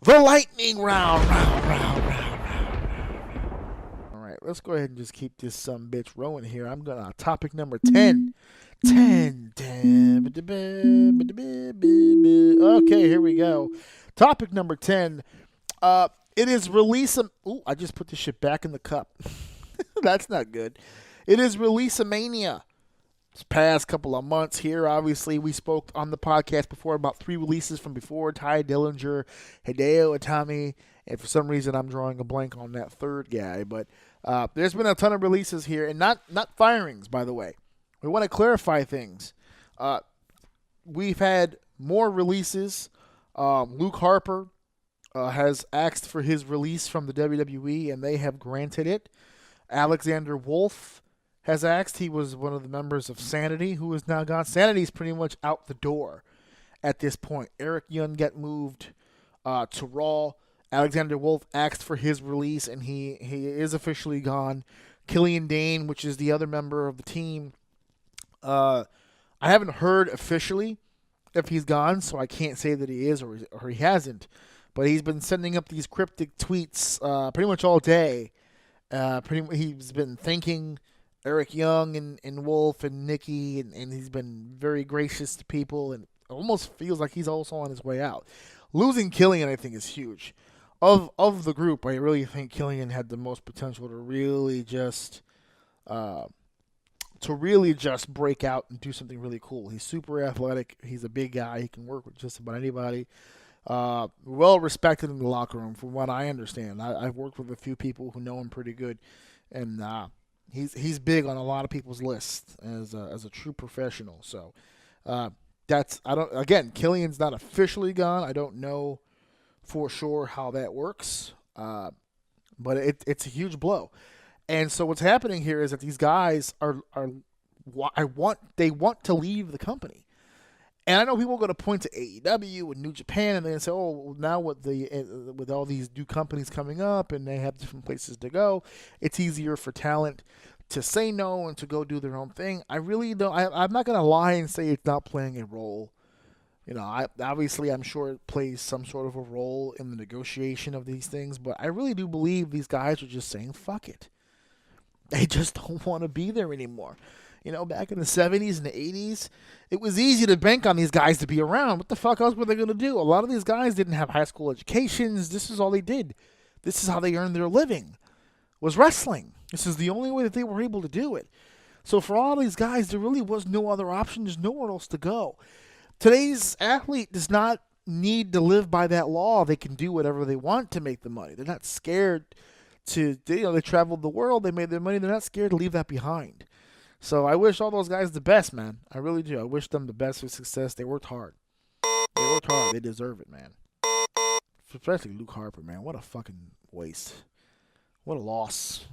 the lightning round. All right, let's go ahead and just keep this bitch rolling here. I'm gonna topic number 10. 10. Okay, here we go. Topic number 10. It is release. Ooh, I just put this shit back in the cup. That's not good. It is Release-a-mania. This past couple of months here, obviously, we spoke on the podcast before about 3 releases from before: Ty Dillinger, Hideo Itami, and for some reason I'm drawing a blank on that third guy. But there's been a ton of releases here, and not firings, by the way. We want to clarify things. We've had more releases. Luke Harper has asked for his release from the WWE, and they have granted it. Alexander Wolf has asked. He was one of the members of Sanity, who is now gone. Sanity's pretty much out the door at this point. Eric Young got moved to Raw. Alexander Wolf asked for his release, and he is officially gone. Killian Dane, which is the other member of the team, I haven't heard officially if he's gone, so I can't say that he is or he hasn't. But he's been sending up these cryptic tweets pretty much all day. He's been thanking Eric Young and Wolf and Nikki, and he's been very gracious to people, and it almost feels like he's also on his way out. Losing Killian, I think, is huge. Of the group, I really think Killian had the most potential to really just break out and do something really cool. He's super athletic. He's a big guy. He can work with just about anybody. Well respected in the locker room, from what I understand. I've worked with a few people who know him pretty good, and he's big on a lot of people's lists as a true professional. So Killian's not officially gone. I don't know for sure how that works, but it's a huge blow. And so what's happening here is that these guys they want to leave the company. And I know people are going to point to AEW and New Japan, and they say, "Oh, now with all these new companies coming up, and they have different places to go, it's easier for talent to say no and to go do their own thing." I really don't. I'm not going to lie and say it's not playing a role. I'm sure it plays some sort of a role in the negotiation of these things, but I really do believe these guys are just saying, "Fuck it." They just don't want to be there anymore. Back in the 70s and the 80s, it was easy to bank on these guys to be around. What the fuck else were they going to do? A lot of these guys didn't have high school educations. This is all they did. This is how they earned their living, was wrestling. This is the only way that they were able to do it. So for all these guys, there really was no other option. There's nowhere else to go. Today's athlete does not need to live by that law. They can do whatever they want to make the money. They're not scared they traveled the world. They made their money. They're not scared to leave that behind. So I wish all those guys the best, man. I really do. I wish them the best for success. They worked hard. They deserve it, man. Especially Luke Harper, man. What a fucking waste. What a loss.